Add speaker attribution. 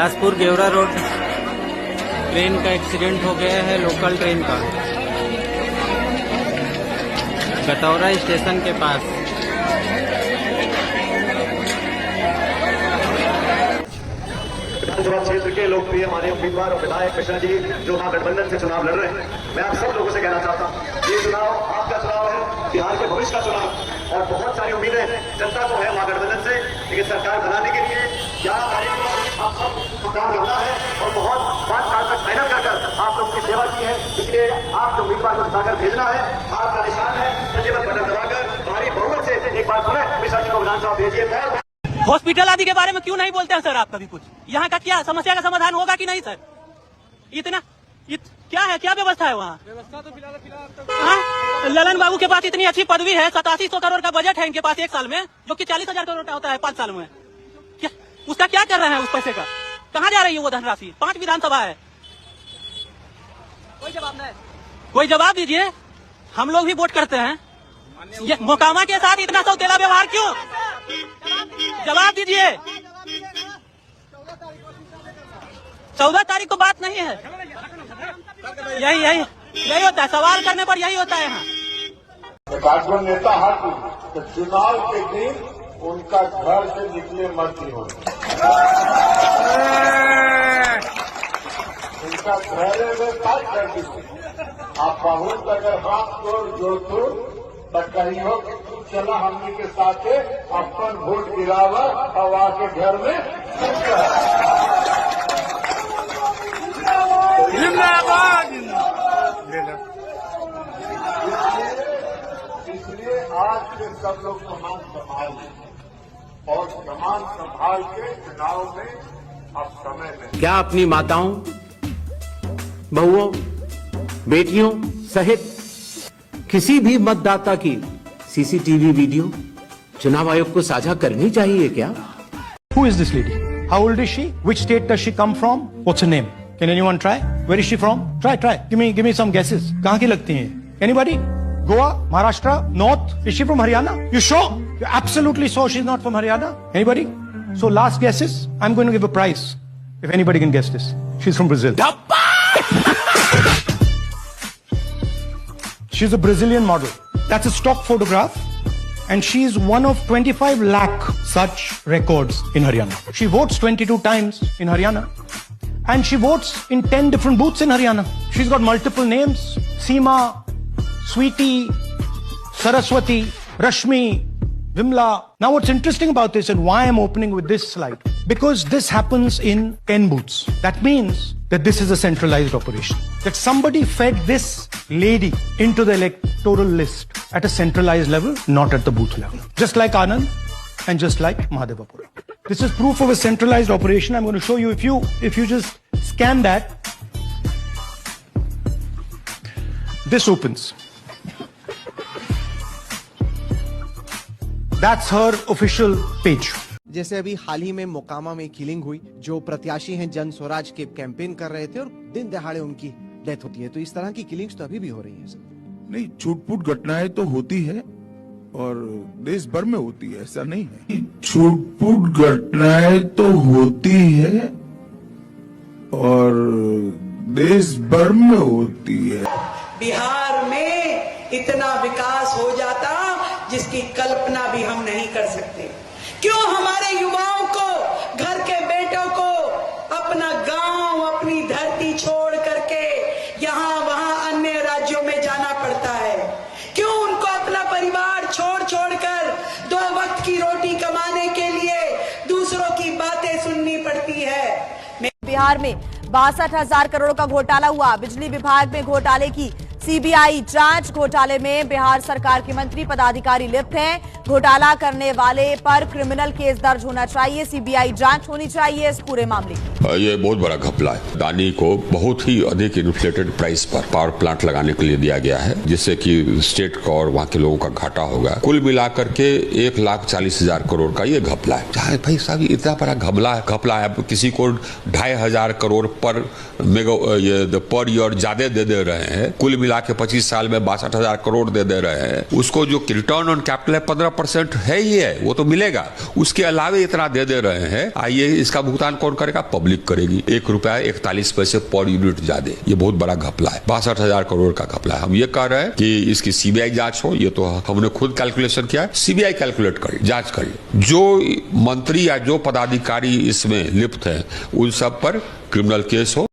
Speaker 1: Bilaspur Gevra road train का accident हो गया है, लोकल ट्रेन का, गटौरा स्टेशन के पास।
Speaker 2: विधानसभा क्षेत्र के लोकप्रिय हमारे उम्मीदवार और विधायक कृष्णा जी जो महागठबंधन से चुनाव लड़ रहे हैं, मैं आप सब लोगों से कहना चाहता हूँ, ये चुनाव आपका चुनाव है, बिहार के भविष्य का चुनाव, और बहुत सारी उम्मीदें जनता को है महागठबंधन से, लेकिन सरकार बनाने के लिए 11 तारीख को आप सब काम करना है और बहुत 5 साल तक मेहनत कर आप लोगों की सेवा की है, इसलिए आपके उम्मीदवार को जिताकर भेजना है। आपका निशान है संजय बटन दबाकर भारी बहुमत से एक बार पुनः कृष्णा जी को विधानसभा भेजिए।
Speaker 3: हॉस्पिटल आदि के बारे में क्यों नहीं बोलते हैं सर आप कभी कुछ? यहाँ का क्या समस्या का समाधान होगा कि नहीं सर? क्या है, क्या व्यवस्था है वहाँ? व्यवस्था तो फिलहाल ललन बाबू के पास इतनी अच्छी पदवी है, 8700 करोड़ का बजट है इनके पास एक साल में, जो कि 40,000 करोड़ का होता है 5 साल में। क्या उसका क्या कर रहे हैं? उस पैसे का कहाँ जा रही है वो धनराशि? 5 विधानसभा है, कोई जवाब नहीं। कोई जवाब दीजिए, हम लोग भी वोट करते हैं। ये मोकामा के साथ इतना सौतेला व्यवहार क्यों? जवाब दीजिए। 14 तारीख को बात नहीं है, यही होता है, सवाल करने पर यही होता है। यहाँ
Speaker 4: भाजपा नेता हक चुनाव के दिन उनका घर से निकले मत ही हो, उनका घरे में बात कर दीजिए। आप बहुत अगर हाथ जोड़ तो कहीं हो कि तू चला हमने के साथ अपन वोट गिरावा और आके घर में इसलिए आज के सब लोग कमान संभाल लें और कमान संभाल के चुनाव में अब समय में
Speaker 5: क्या अपनी माताओं, बहुओं, बेटियों सहित किसी भी मतदाता की सीसीटीवी वीडियो चुनाव आयोग को साझा करनी चाहिए क्या?
Speaker 6: Who is this lady? How old is she? Which state does she come from? What's her name? Can anyone try? Where is she from? Try. Give me some guesses. कहाँ की लगती हैं? Anybody? Goa? Maharashtra? North? Is she from Haryana? You sure? You're absolutely sure she's not from Haryana? Anybody? So last guesses. I'm going to give a prize if anybody can guess this. She's from Brazil. She's a Brazilian model. That's a stock photograph. And she's one of 25 lakh such records in Haryana. She votes 22 times in Haryana. And she votes in 10 different booths in Haryana. She's got multiple names. Seema, Sweetie, Saraswati, Rashmi, Vimla. Now what's interesting about this and why I'm opening with this slide, because this happens in 10 booths. That means that this is a centralized operation. That somebody fed this lady into the electoral list at a centralized level, not at the booth level. Just like Anand and just like Mahadevapura. This is proof of a centralized operation. I'm going to show you, if you just scan that, this opens. That's her official page.
Speaker 7: जैसे अभी हाल ही में मोकामा में killing हुई, जो प्रत्याशी हैं जन स्वराज के कैंपेन कर रहे थे और दिन दहाड़े उनकी डेथ होती है, तो इस तरह की किलिंग्स तो अभी भी हो रही हैं सर।
Speaker 8: नहीं, छूटपूट घटनाएं तो होती है और देश भर में होती है, ऐसा नहीं है। छूटपूट घटनाएं तो होती है और देश भर में होती है।
Speaker 9: बिहार में इतना विकास हो जाता जिसकी कल्पना भी हम नहीं कर सकते। क्यों हमारे युवाओं को, घर के बेटों को अपना गांव, अपनी धरती छोड़ करके यहाँ वहां अन्य राज्यों में जाना पड़ता है? क्यों उनको अपना परिवार छोड़ कर 2 वक्त की रोटी कमाने के लिए दूसरों की बातें सुननी पड़ती है?
Speaker 10: बिहार में 62,000 करोड़ का घोटाला हुआ। बिजली विभाग में घोटाले की सीबीआई जांच। घोटाले में बिहार सरकार के मंत्री पदाधिकारी लिप्त हैं। घोटाला करने वाले पर क्रिमिनल केस दर्ज होना चाहिए, सीबीआई जांच होनी चाहिए इस पूरे मामले की।
Speaker 11: ये बहुत बड़ा घपला है। अदानी को बहुत ही अधिक इन्फ्लेटेड प्राइस पर पावर प्लांट लगाने के लिए दिया गया है, जिससे कि स्टेट का और वहाँ के लोगों का घाटा होगा। कुल मिलाकर के 1,40,000 करोड़ का ये घपला है। भाई साहब, इतना बड़ा घपला है। किसी को 2,500 करोड़ पर ईयर ज्यादा दे रहे हैं। कुल मिला के 25 साल में 62,000 करोड़ दे रहे हैं, उसको जो रिटर्न ऑन कैपिटल है 15% है ही है, वो तो मिलेगा। उसके अलावे इतना दे रहे हैं, आइए इसका भुगतान कौन करेगा? पब्लिक करेगी। ₹1.41 पर यूनिट ज्यादा, ये बहुत बड़ा घपला है, 62,000 करोड़ का घपला है। हम ये कह रहे हैं कि इसकी सीबीआई जांच हो, ये तो हमने खुद कैलकुलेशन किया है, सीबीआई कैलकुलेट करे, जांच करे, जो मंत्री या जो पदाधिकारी इसमें लिप्त है उन सब पर क्रिमिनल केस हो।